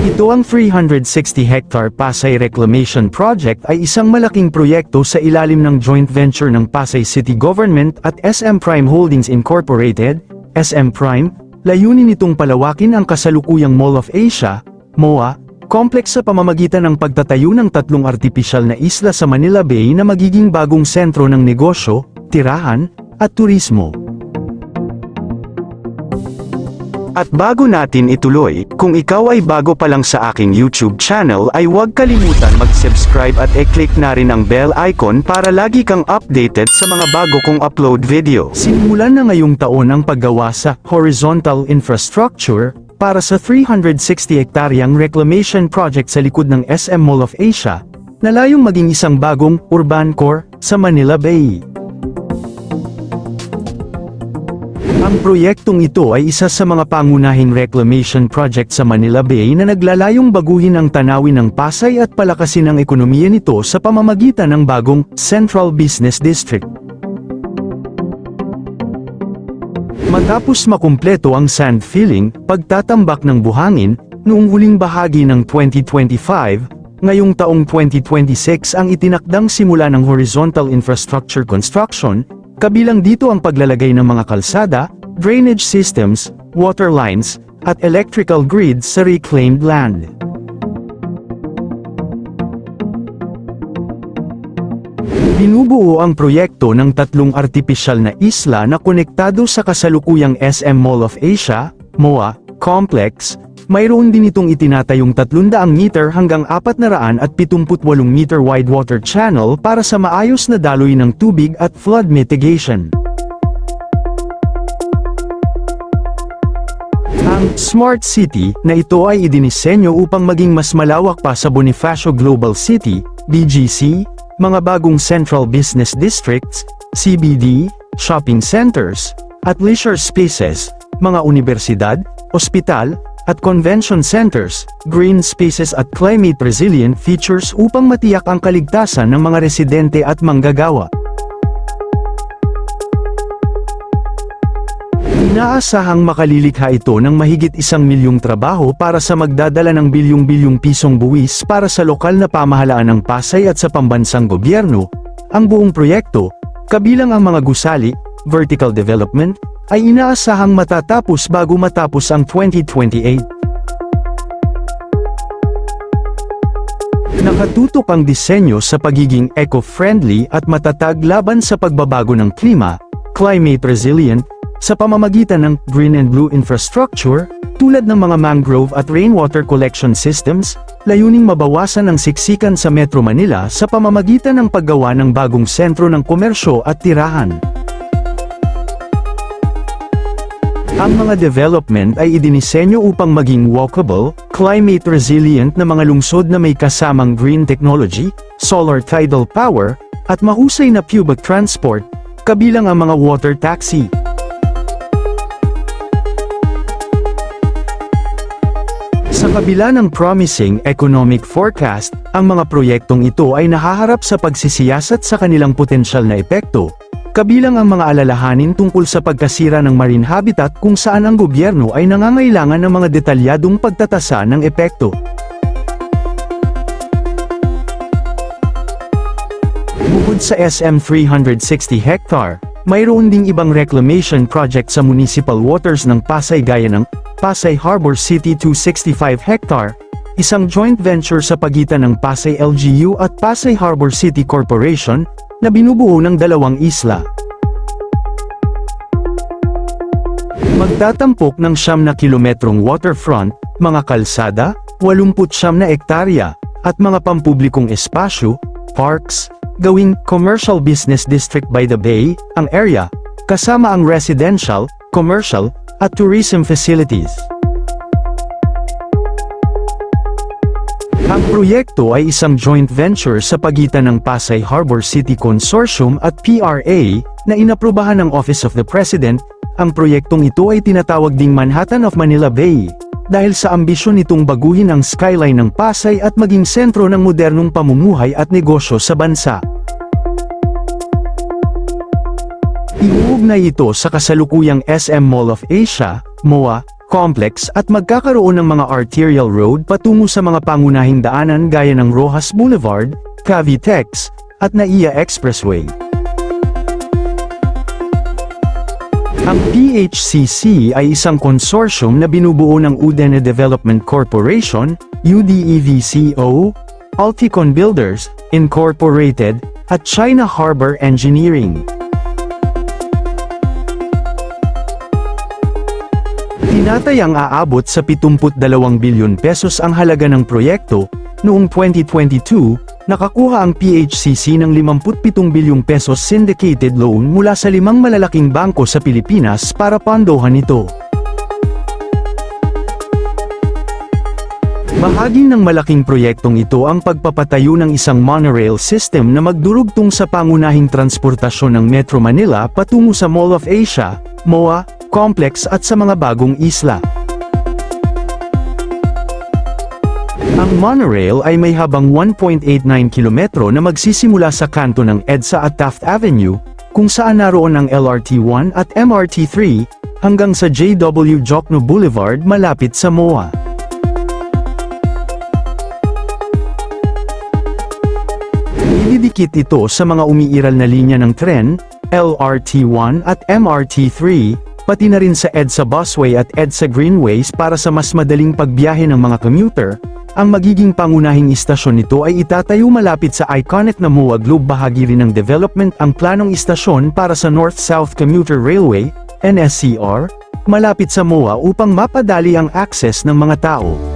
Ito ang 360-hectare Pasay Reclamation Project ay isang malaking proyekto sa ilalim ng joint venture ng Pasay City Government at SM Prime Holdings Incorporated, SM Prime. Layunin nitong palawakin ang kasalukuyang Mall of Asia, MOA, complex sa pamamagitan ng pagtatayo ng 3 artipisyal na isla sa Manila Bay na magiging bagong sentro ng negosyo, tirahan, at turismo. At bago natin ituloy, kung ikaw ay bago pa lang sa aking YouTube channel ay huwag kalimutan mag-subscribe at i-click na rin ang bell icon para lagi kang updated sa mga bago kong upload video. Sinimulan na ngayong taon ang paggawa sa horizontal infrastructure para sa 360-hektaryang reclamation project sa likod ng SM Mall of Asia, na layong maging isang bagong urban core sa Manila Bay. Ang proyektong ito ay isa sa mga pangunahing reclamation project sa Manila Bay na naglalayong baguhin ang tanawin ng Pasay at palakasin ang ekonomiya nito sa pamamagitan ng bagong Central Business District. Matapos makumpleto ang sand filling, pagtatambak ng buhangin, noong huling bahagi ng 2025, ngayong taong 2026 ang itinakdang simula ng horizontal infrastructure construction, kabilang dito ang paglalagay ng mga kalsada, drainage systems, water lines, at electrical grids sa reclaimed land. Binubuo ang proyekto ng 3 artipisyal na isla na konektado sa kasalukuyang SM Mall of Asia, MOA, complex. Mayroon din itong itinatayong 300 meter hanggang 478 meter wide water channel para sa maayos na daloy ng tubig at flood mitigation. Ang Smart City na ito ay idinisenyo upang maging mas malawak pa sa Bonifacio Global City, BGC, mga bagong Central Business Districts, CBD, shopping centers, at leisure spaces, mga universidad, ospital, at convention centers, green spaces at climate-resilient features upang matiyak ang kaligtasan ng mga residente at manggagawa. Inaasahang makalilikha ito ng mahigit 1 milyong trabaho para sa magdadala ng bilyong-bilyong pisong buwis para sa lokal na pamahalaan ng Pasay at sa pambansang gobyerno. Ang buong proyekto, kabilang ang mga gusali, vertical development, ay inaasahang matatapos bago matapos ang 2028. Nakatutok ang disenyo sa pagiging eco-friendly at matatag laban sa pagbabago ng klima, climate resilient, sa pamamagitan ng green and blue infrastructure, tulad ng mga mangrove at rainwater collection systems, layuning mabawasan ang siksikan sa Metro Manila sa pamamagitan ng paggawa ng bagong sentro ng komersyo at tirahan. Ang mga development ay idinisenyo upang maging walkable, climate-resilient na mga lungsod na may kasamang green technology, solar tidal power, at mahusay na public transport, kabilang ang mga water taxi. Sa kabila ng promising economic forecast, ang mga proyektong ito ay nahaharap sa pagsisiyasat sa kanilang potensyal na epekto, kabilang ang mga alalahanin tungkol sa pagkasira ng marine habitat kung saan ang gobyerno ay nangangailangan ng mga detalyadong pagtatasa ng epekto. Bukod sa SM 360 hectare, mayroon ding ibang reclamation project sa municipal waters ng Pasay gaya ng Pasay Harbor City 265 hectare, isang joint venture sa pagitan ng Pasay LGU at Pasay Harbor City Corporation, na binubuo ng 2 isla. Magtatampok ng 9 na kilometrong waterfront, mga kalsada, 89 na ektarya, at mga pampublikong espasyo, parks, gawing commercial business district by the bay, ang area, kasama ang residential, commercial, at tourism facilities. Ang proyekto ay isang joint venture sa pagitan ng Pasay Harbor City Consortium at PRA, na inaprubahan ng Office of the President. Ang proyektong ito ay tinatawag ding Manhattan of Manila Bay, dahil sa ambisyon nitong baguhin ang skyline ng Pasay at maging sentro ng modernong pamumuhay at negosyo sa bansa. Iuugnay ito sa kasalukuyang SM Mall of Asia, MOA, complex at magkakaroon ng mga arterial road patungo sa mga pangunahing daanan gaya ng Rojas Boulevard, Cavitex, at NAIA Expressway. Ang PHCC ay isang consortium na binubuo ng Udene Development Corporation, UDEVCO, Alticon Builders, Incorporated, at China Harbor Engineering. Tinatayang aabot sa 72 bilyon pesos ang halaga ng proyekto. Noong 2022, nakakuha ang PHCC ng 57 bilyong pesos syndicated loan mula sa 5 malalaking bangko sa Pilipinas para pondohan ito. Bahagi ng malaking proyektong ito ang pagpapatayo ng isang monorail system na magdurugtong sa pangunahing transportasyon ng Metro Manila patungo sa Mall of Asia, MOA, complex at sa mga bagong isla. Ang monorail ay may habang 1.89 kilometro na magsisimula sa kanto ng EDSA at Taft Avenue, kung saan naroon ang LRT1 at MRT3, hanggang sa JW Jokno Boulevard malapit sa MOA. Ididikit ito sa mga umiiral na linya ng tren, LRT1 at MRT3, pati na rin sa EDSA Busway at EDSA Greenways para sa mas madaling pagbiyahe ng mga commuter. Ang magiging pangunahing istasyon nito ay itatayo malapit sa iconic na MOA Globe. Bahagi rin ng development ang planong istasyon para sa North-South Commuter Railway, NSCR, malapit sa MOA upang mapadali ang access ng mga tao.